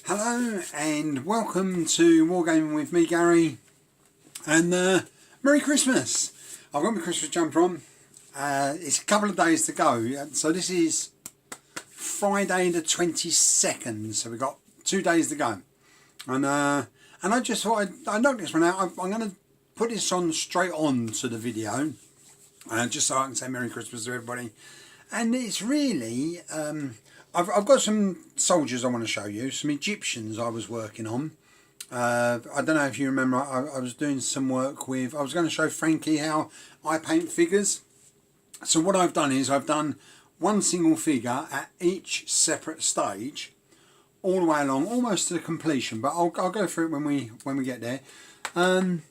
Hello and welcome to Wargaming with me, Gary, and Merry Christmas. I've got my Christmas jumper on. It's a couple of days to go, so this is Friday the 22nd, so we've got 2 days to go. And I just thought I'd knock this one out. I'm going to put this on straight on to the video, just so I can say Merry Christmas to everybody. And it's really... I've got some soldiers I want to show you, some Egyptians I was working on. I don't know if you remember, I was doing some work with, I was going to show Frankie how I paint figures. So what I've done is I've done one single figure at each separate stage, all the way along, almost to the completion, but I'll go through it when we get there. And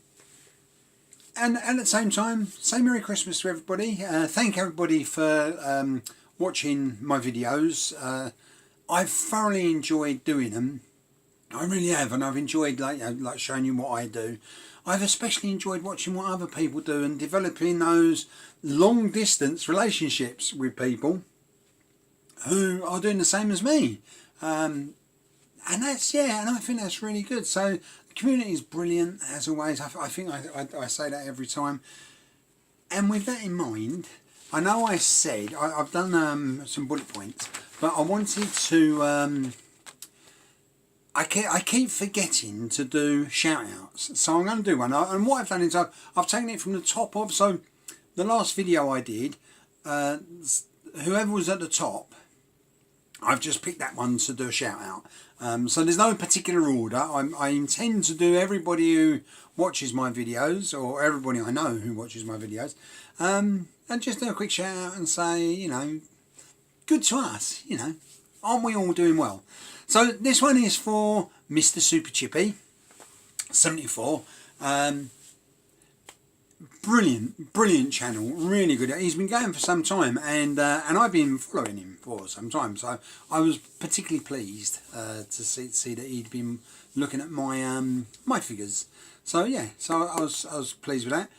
at the same time, say Merry Christmas to everybody. Thank everybody for... watching my videos. I've thoroughly enjoyed doing them. I really have, and I've enjoyed like showing you what I do. I've especially enjoyed watching what other people do and developing those long distance relationships with people who are doing the same as me. And that's, yeah, and I think that's really good. So the community is brilliant as always. I think I say that every time. And with that in mind, I know I said, I've done some bullet points, but I wanted to, I keep forgetting to do shout outs, so I'm going to do one. And what I've done is I've taken it from the top of, so the last video I did, whoever was at the top, I've just picked that one to do a shout out. So there's no particular order. I intend to do everybody who watches my videos, or everybody I know who watches my videos, and just do a quick shout out and say, you know, good to us, you know, aren't we all doing well? So this one is for Mr. Super Chippy 74. Brilliant channel, really good. He's been going for some time, and I've been following him for some time, so I was particularly pleased to see that he'd been looking at my my figures. So yeah, so I was pleased with that.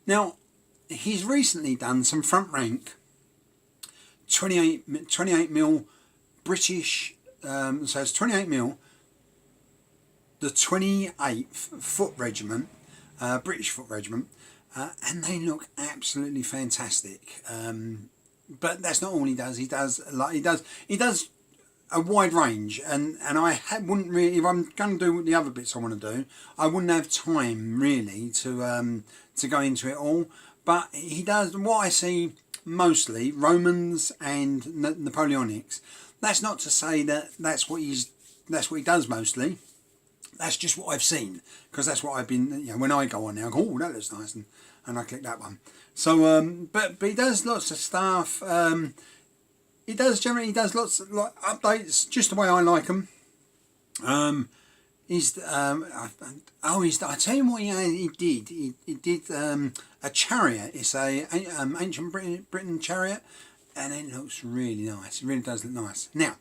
Now he's recently done some front rank 28mm British, so it's 28mm, the 28th Foot Regiment, British Foot Regiment, and they look absolutely fantastic. But that's not all he does. He does a wide range, and I wouldn't really, if I'm going to do the other bits I want to do, I wouldn't have time really to go into it all. But he does what I see mostly Romans and Napoleonics. That's not to say that that's what he does mostly. That's just what I've seen, because that's what I've been, you know, when I go on there, I go, oh, that looks nice, and I click that one. So but he does lots of stuff. He does lots of updates just the way I like them. I tell you what he did. He did a chariot. It's a ancient Britain chariot, and it looks really nice. It really does look nice. Now,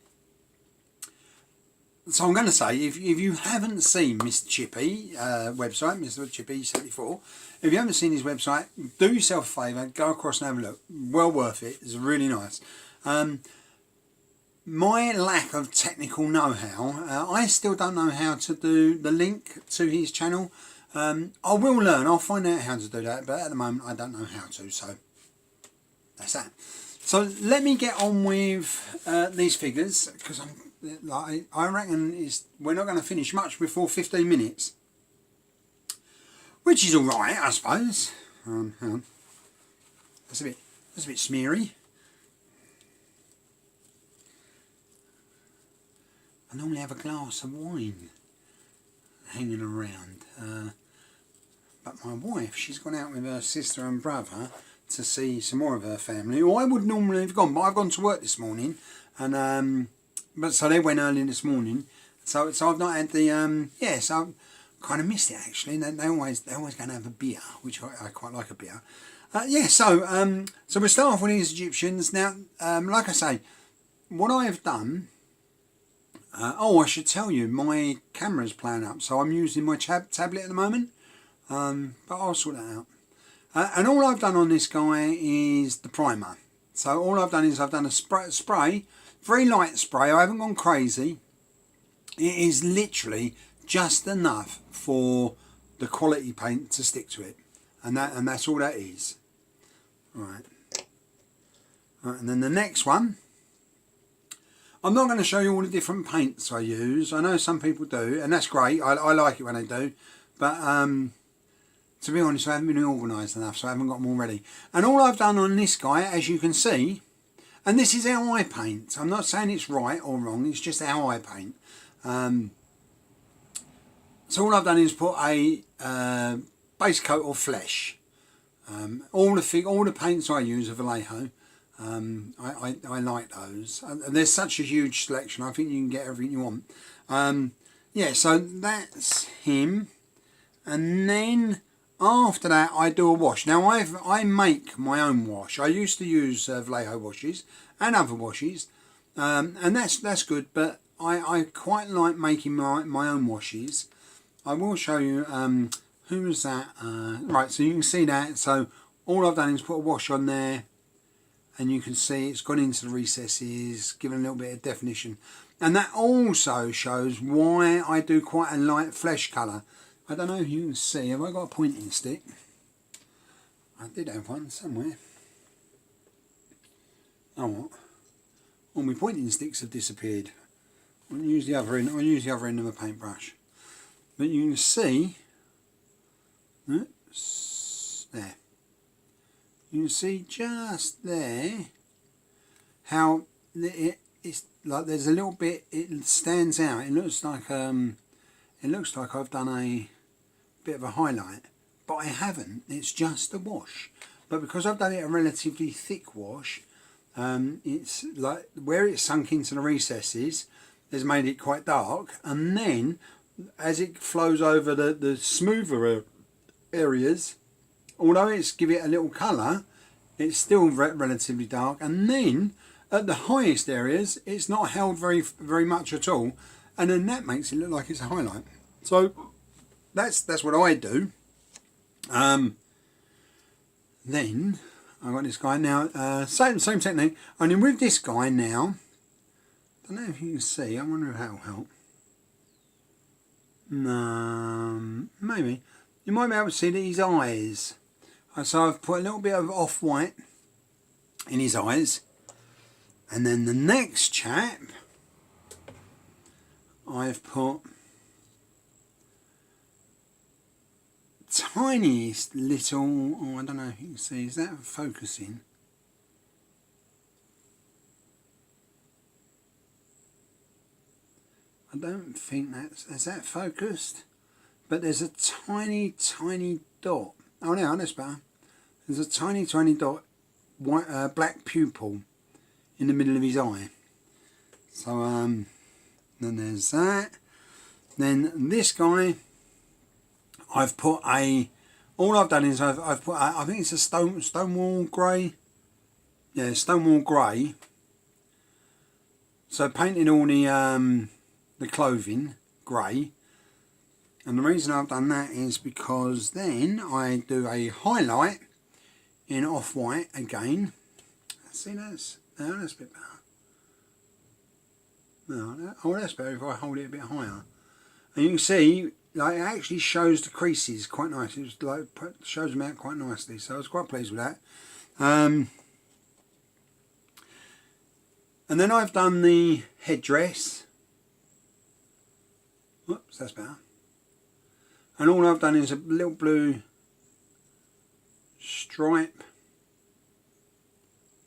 so I'm going to say, if you haven't seen Mr. Chippy website, Mr. Chippy 74, if you haven't seen his website, do yourself a favour, go across and have a look. Well worth it. It's really nice. My lack of technical know-how, I still don't know how to do the link to his channel. I will learn, I'll find out how to do that, but at the moment I don't know how to, so that's that. So let me get on with these figures, because I reckon we're not going to finish much before 15 minutes. Which is alright, I suppose. Hang on. That's a bit smeary. I normally have a glass of wine hanging around, but my wife, she's gone out with her sister and brother to see some more of her family. Or I would normally have gone, but I've gone to work this morning, and but so they went early this morning. So I've not had the so I kind of missed it actually. They always going to have a beer, which I quite like a beer. So we'll start off with these Egyptians now. Like I say, what I have done. I should tell you, my camera's playing up, so I'm using my tablet at the moment, but I'll sort that out. And all I've done on this guy is the primer. So all I've done is I've done a spray, very light spray. I haven't gone crazy. it is literally just enough for the quality paint to stick to it, and that's all that is. Right, and then the next one, I'm not going to show you all the different paints I use. I know some people do, and that's great. I like it when they do, but to be honest, I haven't been organised enough, so I haven't got them all ready. And all I've done on this guy, as you can see, and this is how I paint. I'm not saying it's right or wrong, it's just how I paint. So all I've done is put a base coat of flesh. All the paints I use are Vallejo. I like those. There's such a huge selection. I think you can get everything you want. Yeah, so that's him. And then after that, I do a wash. Now I make my own wash. I used to use Vallejo washes and other washes, and that's good. But I quite like making my own washes. I will show you. Who's that? Right, so you can see that. So all I've done is put a wash on there, and you can see it's gone into the recesses, given a little bit of definition. And that also shows why I do quite a light flesh colour. I don't know if you can see. Have I got a pointing stick? I did have one somewhere. Oh what? All my pointing sticks have disappeared. I'll use the other end. I'll use the other end of a paintbrush. But you can see. There. You can see just there how it's like there's a little bit. It stands out. It looks like I've done a bit of a highlight, but I haven't. It's just a wash. But because I've done it a relatively thick wash, it's like where it's sunk into the recesses has made it quite dark, and then as it flows over the smoother areas, although it's give it a little colour, it's still relatively dark, and then at the highest areas it's not held very much at all, and then that makes it look like it's a highlight. So that's what I do. Then I got this guy now, same technique, only with this guy now, I don't know if you can see, I wonder if that'll help. Maybe. You might be able to see that his eyes. So I've put a little bit of off-white in his eyes. And then the next chap, I've put tiniest little, oh I don't know if you can see, is that focusing? I don't think is that focused? But there's a tiny dot. Oh no, that's better. There's a tiny dot, white, black pupil in the middle of his eye. So then there's that. Then this guy, I've put all I've done is I've put I think it's a stonewall grey. Yeah, stonewall grey. So painting all the clothing grey. And the reason I've done that is because then I do a highlight in off-white again. See, that's a bit better. No, oh, that's better if I hold it a bit higher. And you can see, like, it actually shows the creases quite nicely. It's like shows them out quite nicely. So I was quite pleased with that. And then I've done the headdress. Whoops, that's better. And all I've done is a little blue stripe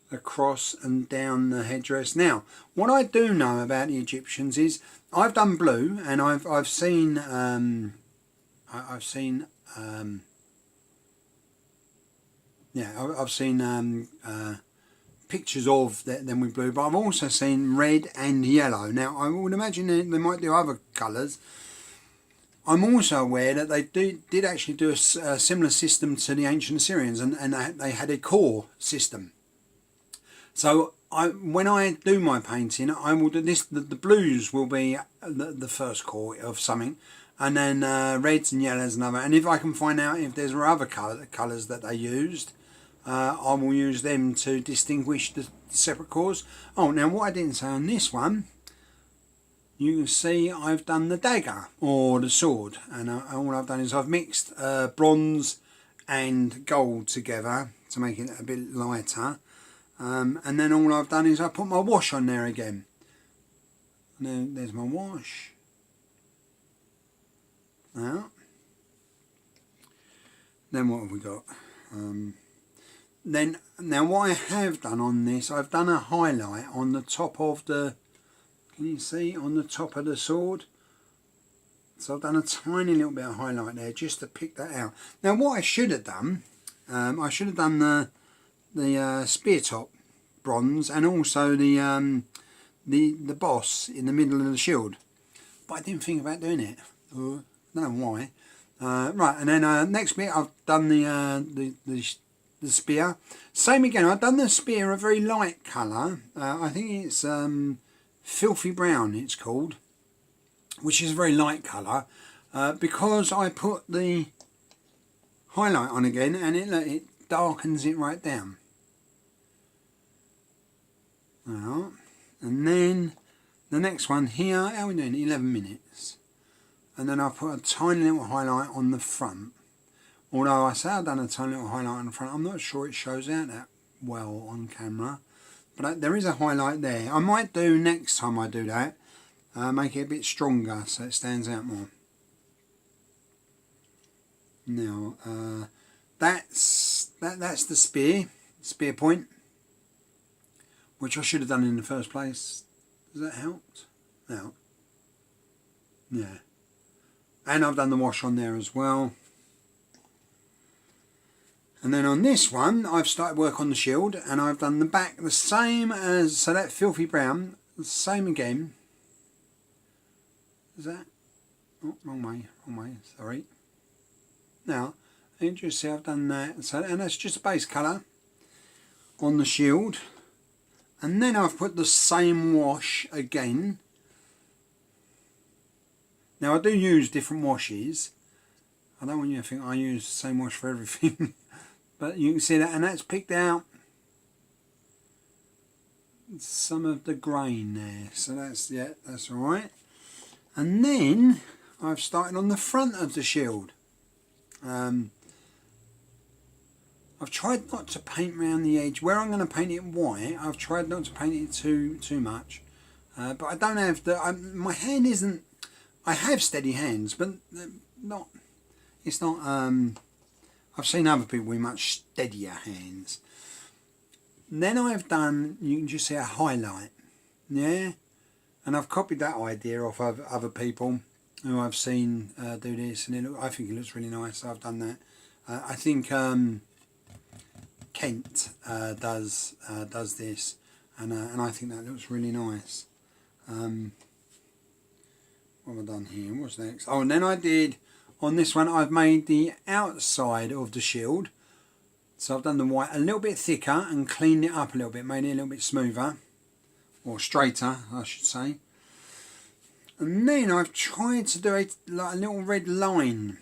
across and down the headdress. Now, what I do know about the Egyptians is I've done blue, and I've seen pictures of them with blue, but I've also seen red and yellow. Now, I would imagine they might do other colours. I'm also aware that they did actually do a similar system to the ancient Assyrians, and they had a core system. So when I do my painting, I will do this. The blues will be the first core of something, and then reds and yellows another. And if I can find out if there's other colours that they used, I will use them to distinguish the separate cores. Oh, now what I didn't say on this one, you can see I've done the dagger or the sword, and all I've done is I've mixed bronze and gold together to make it a bit lighter, and then all I've done is I put my wash on there again. And then there's my wash. Now, then what have we got? Now what I have done on this, I've done a highlight on the top of the, can you see, on the top of the sword? So I've done a tiny little bit of highlight there just to pick that out. Now what I should have done, I should have done the spear top bronze and also the boss in the middle of the shield, but I didn't think about doing it. I don't know why. Right, and then next bit I've done the spear. Same again, I've done the spear a very light colour. I think it's filthy brown it's called, which is a very light colour, because I put the highlight on again and it darkens it right down. Right. And then the next one here, how are we doing? 11 minutes. And then I've put a tiny little highlight on the front. Although I say I've done a tiny little highlight on the front, I'm not sure it shows out that well on camera. But there is a highlight there. I might do next time I do that, make it a bit stronger so it stands out more. Now, that's the spear point, which I should have done in the first place. Does that help? No. Yeah. And I've done the wash on there as well. And then on this one, I've started work on the shield, and I've done the back the same as, so that filthy brown, the same again. Is that? Oh, wrong way, sorry. Now, you can just see I've done that, so, and that's just a base colour on the shield. And then I've put the same wash again. Now I do use different washes. I don't want you to think I use the same wash for everything. But you can see that, and that's picked out some of the grain there. So that's, yeah, that's alright. And then I've started on the front of the shield. I've tried not to paint around the edge. Where I'm going to paint it white, I've tried not to paint it too much. But I don't have my hand isn't, I have steady hands, but not, it's not, I've seen other people with much steadier hands. Then I've done, you can just see a highlight, yeah? And I've copied that idea off of other people who I've seen do this, and I think it looks really nice, so I've done that. I think Kent does this, and I think that looks really nice. What have I done here? What's next? Oh, and then I did, on this one, I've made the outside of the shield. So I've done the white a little bit thicker and cleaned it up a little bit, made it a little bit smoother, or straighter, I should say. And then I've tried to do like a little red line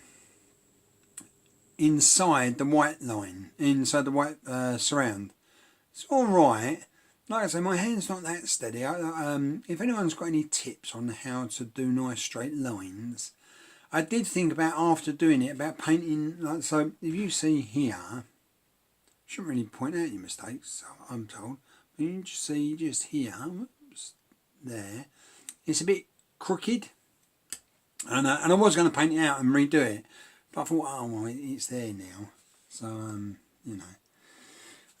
inside the white line, inside the white surround. It's alright. Like I say, my hand's not that steady. If anyone's got any tips on how to do nice straight lines, I did think about, after doing it, about painting, like, so if you see here, shouldn't really point out your mistakes, I'm told. But you can just see just here, whoops, there, it's a bit crooked, and I was going to paint it out and redo it, but I thought, oh well, it's there now, so you know.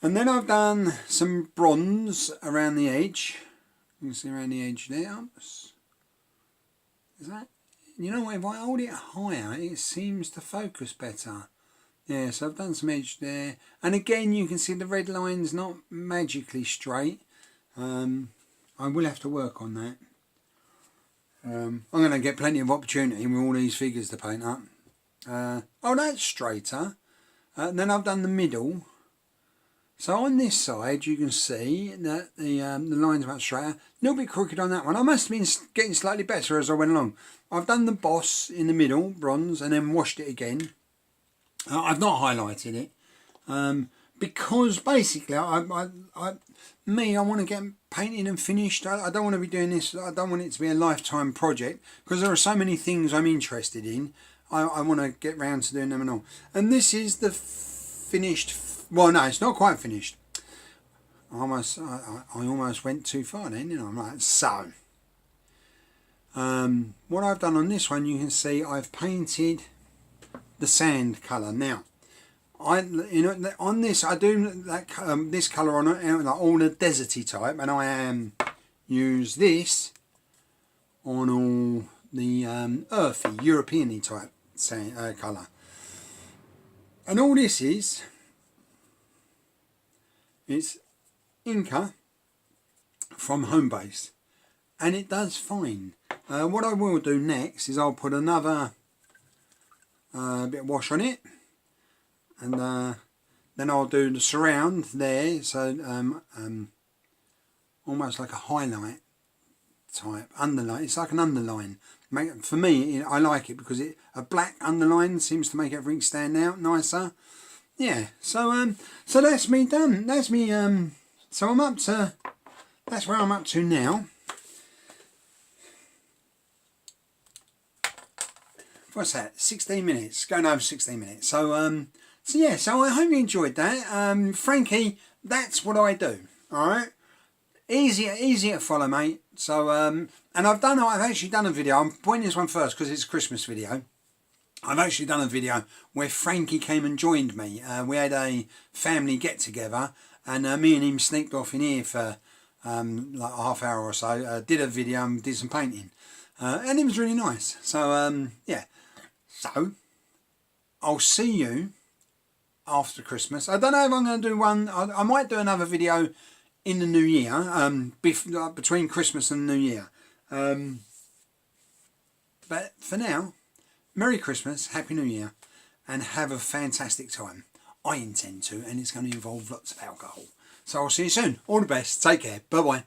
And then I've done some bronze around the edge. You can see around the edge there. Is that? You know what? If I hold it higher, it seems to focus better. Yeah, so I've done some edge there. And again, you can see the red line's not magically straight. I will have to work on that. I'm going to get plenty of opportunity with all these figures to paint up. Oh, that's straighter. And then I've done the middle. So on this side, you can see that the line's much straighter. A little bit crooked on that one. I must have been getting slightly better as I went along. I've done the boss in the middle, bronze, and then washed it again. I've not highlighted it. because basically I want to get painted and finished. I don't want to be doing this. I don't want it to be a lifetime project because there are so many things I'm interested in. I want to get round to doing them and all. And this is the finished. Well, no, it's not quite finished. I almost went too far then, you know. I'm like, so what I've done on this one, you can see I've painted the sand colour. Now, on this I do that this colour on it, like all the deserty type, and I use this on all the earthy European-y type sand colour. And all this is, it's Inca from Homebase, and it does fine. What I will do next is I'll put another bit of wash on it, and then I'll do the surround there, so almost like a highlight type underline. It's like an underline. For me, I like it because a black underline seems to make everything stand out nicer. Yeah, so that's me done. That's me. So I'm up to. That's where I'm up to now. What's that? 16 minutes. Going over 16 minutes. So yeah. So I hope you enjoyed that. Frankie, that's what I do. All right. Easy to follow, mate. So and I've actually done a video. I'm pointing this one first because it's a Christmas video. I've actually done a video where Frankie came and joined me. We had a family get together, and me and him sneaked off in here for like a half hour or so. Did a video and did some painting, and it was really nice. So yeah. So I'll see you after Christmas. I don't know if I'm going to do one. I might do another video in the new year, between Christmas and New Year. But for now, Merry Christmas, Happy New Year, and have a fantastic time. I intend to, and it's going to involve lots of alcohol. So I'll see you soon. All the best. Take care. Bye-bye.